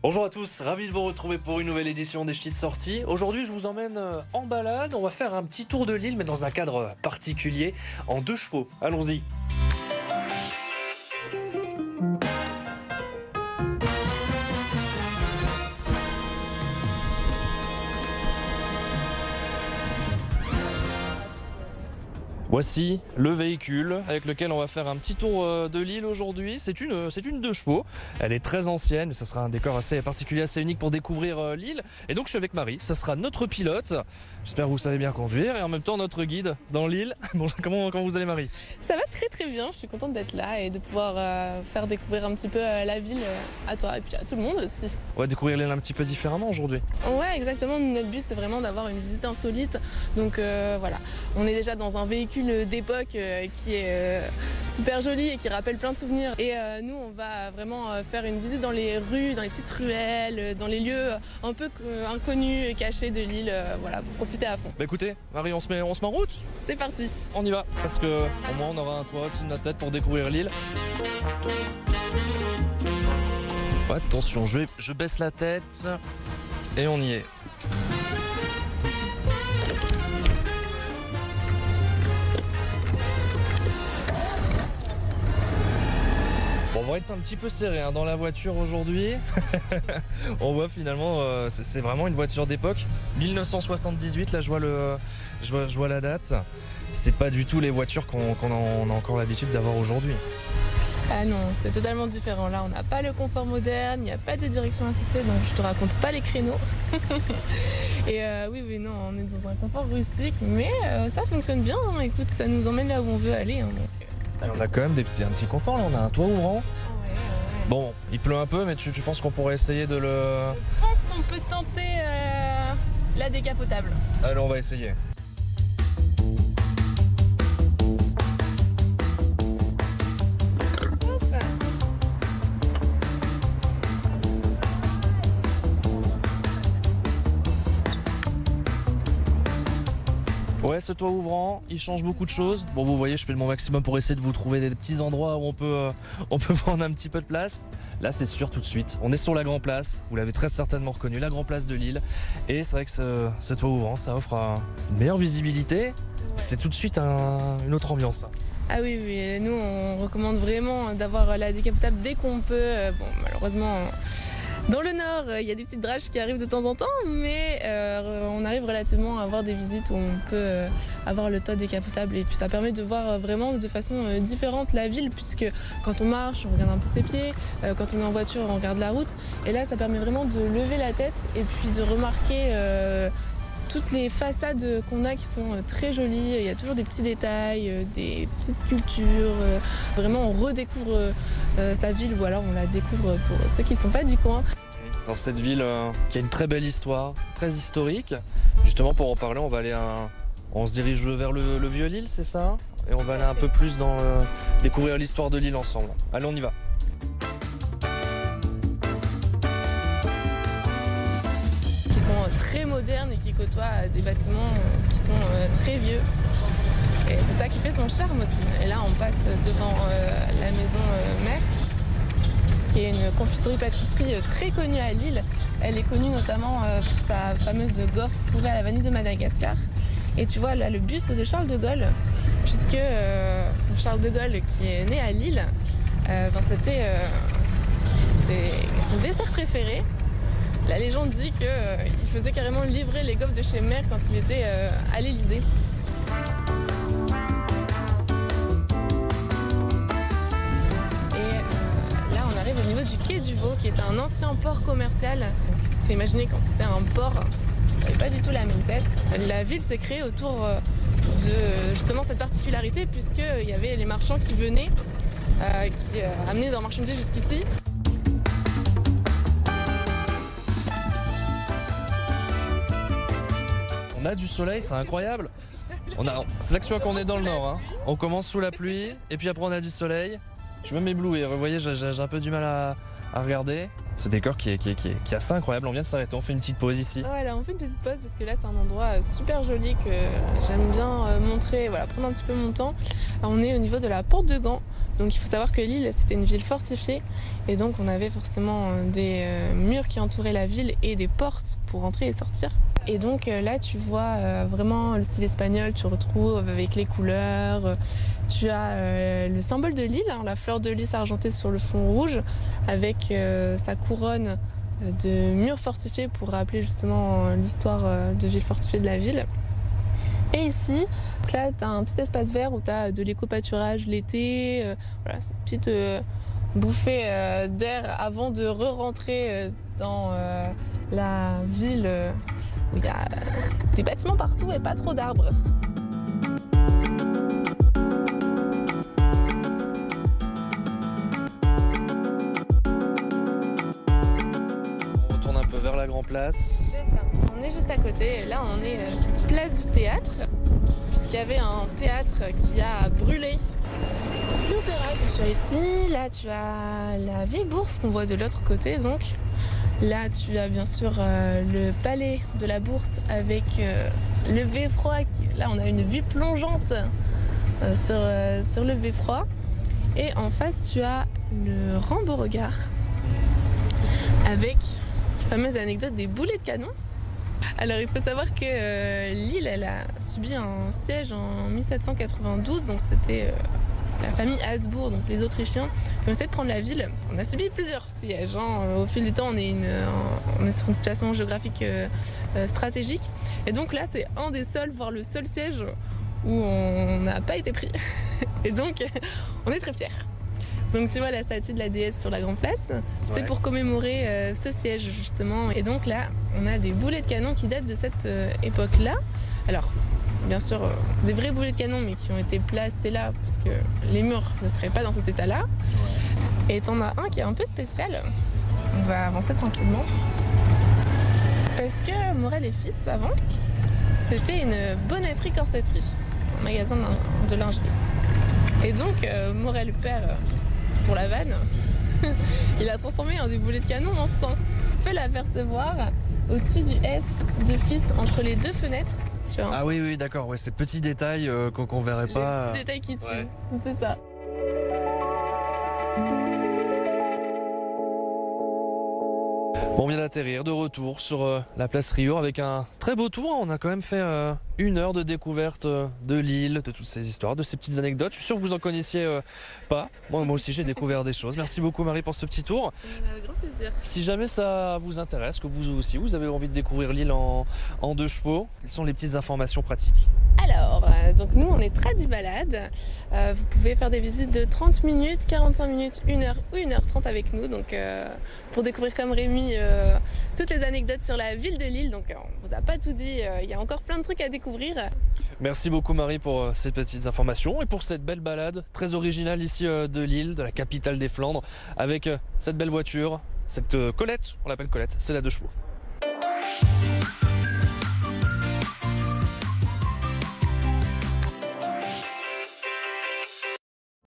Bonjour à tous, ravi de vous retrouver pour une nouvelle édition des Ch'tis de sortie. Aujourd'hui, je vous emmène en balade. On va faire un petit tour de l'île, mais dans un cadre particulier, en 2 chevaux. Allons-y. Voici le véhicule avec lequel on va faire un petit tour de l'île aujourd'hui. C'est une 2 chevaux. Elle est très ancienne, mais ça sera un décor assez particulier, assez unique pour découvrir l'île. Et donc je suis avec Marie, ça sera notre pilote. J'espère que vous savez bien conduire et en même temps notre guide dans l'île. Bon, comment vous allez, Marie? Ça va très très bien, je suis contente d'être là et de pouvoir faire découvrir un petit peu la ville à toi et puis à tout le monde aussi. On va découvrir l'île un petit peu différemment aujourd'hui. Ouais, exactement, notre but c'est vraiment d'avoir une visite insolite. Donc voilà, on est déjà dans un véhicule d'époque qui est super joli et qui rappelle plein de souvenirs. Et nous on va vraiment faire une visite dans les rues, dans les petites ruelles, dans les lieux un peu inconnus et cachés de l'île, voilà, pour profiter à fond. Bah écoutez, Marie, on se met en route. C'est parti. On y va, parce que au moins on aura un toit au-dessus de notre tête pour découvrir l'île. Attention, je baisse la tête et on y est. Bon, on va être un petit peu serré dans la voiture aujourd'hui. On voit finalement, c'est vraiment une voiture d'époque. 1978, là je vois la date. C'est pas du tout les voitures qu'on a encore l'habitude d'avoir aujourd'hui. Ah non, c'est totalement différent. Là, on n'a pas le confort moderne, il n'y a pas de direction assistée, donc je te raconte pas les créneaux. Et oui, non, on est dans un confort rustique, mais ça fonctionne bien. Hein. Écoute, ça nous emmène là où on veut aller. Hein, donc, on a quand même un petit confort, là. On a un toit ouvrant. Ouais. Bon, il pleut un peu, mais tu penses qu'on pourrait essayer de le... Je pense qu'on peut tenter la décapotable. Allez, on va essayer. Ouais, ce toit ouvrant, il change beaucoup de choses. Bon, vous voyez, je fais de mon maximum pour essayer de vous trouver des petits endroits où on peut prendre un petit peu de place. Là, c'est sûr tout de suite. On est sur la Grand Place. Vous l'avez très certainement reconnu, la Grand Place de Lille. Et c'est vrai que ce toit ouvrant, ça offre une meilleure visibilité. C'est tout de suite une autre ambiance. Ah oui, nous, on recommande vraiment d'avoir la décapotable dès qu'on peut. Bon, malheureusement... Dans le nord, il y a des petites draches qui arrivent de temps en temps, mais on arrive relativement à avoir des visites où on peut avoir le toit décapotable. Et puis ça permet de voir vraiment de façon différente la ville, puisque quand on marche, on regarde un peu ses pieds, quand on est en voiture, on regarde la route. Et là, ça permet vraiment de lever la tête et puis de remarquer toutes les façades qu'on a qui sont très jolies. Il y a toujours des petits détails, des petites sculptures. Vraiment, on redécouvre sa ville, ou alors on la découvre pour ceux qui ne sont pas du coin. Dans cette ville qui a une très belle histoire, très historique. Justement, pour en parler, on se dirige vers le vieux Lille, c'est ça? Et on va aller un peu plus découvrir l'histoire de l'île ensemble. Allez, on y va. Qui sont très modernes et qui côtoient des bâtiments qui sont très vieux. Et c'est ça qui fait son charme aussi. Et là, on passe devant la maison mère, qui est une confiserie-pâtisserie très connue à Lille. Elle est connue notamment pour sa fameuse gaufre fourrée à la vanille de Madagascar. Et tu vois là le buste de Charles de Gaulle, puisque Charles de Gaulle, qui est né à Lille, c'était son dessert préféré. La légende dit qu'il faisait carrément livrer les gaufres de chez Mère quand il était à l'Élysée. Au niveau du quai du Vau, qui est un ancien port commercial. Il faut imaginer quand c'était un port, ça n'avait pas du tout la même tête. La ville s'est créée autour de justement cette particularité, puisqu'il y avait les marchands qui venaient, qui amenaient leurs marchandises jusqu'ici. On a du soleil, c'est incroyable. C'est là que tu vois qu'on est dans le nord. Hein. On commence sous la pluie, et puis après on a du soleil. Je vais même éblouir, vous voyez, j'ai un peu du mal à regarder. Ce décor qui est assez incroyable, on vient de s'arrêter, on fait une petite pause ici. Ouais, là on fait une petite pause parce que là c'est un endroit super joli que j'aime bien montrer, voilà, prendre un petit peu mon temps. Alors, on est au niveau de la porte de Gand, Donc il faut savoir que Lille, c'était une ville fortifiée et donc on avait forcément des murs qui entouraient la ville et des portes pour entrer et sortir. Et donc là, tu vois vraiment le style espagnol, tu retrouves avec les couleurs. Tu as le symbole de Lille, hein, la fleur de lys argentée sur le fond rouge, avec sa couronne de murs fortifiés pour rappeler justement l'histoire de ville fortifiée de la ville. Et ici, là, tu as un petit espace vert où tu as de l'éco-pâturage l'été. Voilà, c'est une petite bouffée d'air avant de re-rentrer dans la ville où il y a des bâtiments partout et pas trop d'arbres. On retourne un peu vers la Grand Place. C'est ça. On est juste à côté. Là, on est place du théâtre, puisqu'il y avait un théâtre qui a brûlé. L'opéra, tu as ici. Là, tu as la vieille bourse qu'on voit de l'autre côté, donc. Là, tu as bien sûr le palais de la Bourse avec le beffroi. Là, on a une vue plongeante sur le beffroi. Et en face, tu as le Rand-Beauregard avec la fameuse anecdote des boulets de canon. Alors, il faut savoir que Lille, elle a subi un siège en 1792, donc c'était la famille Habsbourg, donc les Autrichiens, qui ont essayé de prendre la ville. On a subi plusieurs sièges. Au fil du temps, on est sur une situation géographique stratégique. Et donc là, c'est un des seuls, voire le seul siège où on n'a pas été pris. Et donc, on est très fiers. Donc tu vois la statue de la déesse sur la Grande Place, c'est pour commémorer ce siège justement. Et donc là, on a des boulets de canon qui datent de cette époque-là. Alors, bien sûr, c'est des vrais boulets de canon, mais qui ont été placés là, parce que les murs ne seraient pas dans cet état-là. Ouais. Et t'en as un qui est un peu spécial. On va avancer tranquillement. Parce que Morel et Fils, avant, c'était une bonneterie-corsetterie, un magasin de lingerie. Et donc, Morel père, pour la vanne, il a transformé un des boulets de canon en sang. Fait l'apercevoir au-dessus du S de Fils, entre les deux fenêtres. Ah oui, d'accord, ouais, ces petits détails qu'on verrait pas. Les petits détails qui tuent, c'est ça. Bon, on vient d'atterrir de retour sur la place Rieur avec un très beau tour. On a quand même fait 1 heure de découverte de Lille, de toutes ces histoires, de ces petites anecdotes. Je suis sûr que vous en connaissiez pas. Moi aussi, j'ai découvert des choses. Merci beaucoup Marie pour ce petit tour. Avec grand plaisir. Si jamais ça vous intéresse, que vous aussi, vous avez envie de découvrir Lille en 2 chevaux, quelles sont les petites informations pratiques? Alors, donc nous on est Tradibalade. Vous pouvez faire des visites de 30 minutes, 45 minutes, 1 heure ou 1h30 avec nous. Donc pour découvrir comme Rémi toutes les anecdotes sur la ville de Lille. Donc on vous a pas tout dit, il y a encore plein de trucs à découvrir. Merci beaucoup Marie pour ces petites informations et pour cette belle balade très originale ici de Lille, de la capitale des Flandres, avec cette belle voiture, cette Colette, on l'appelle Colette, c'est la 2 chevaux.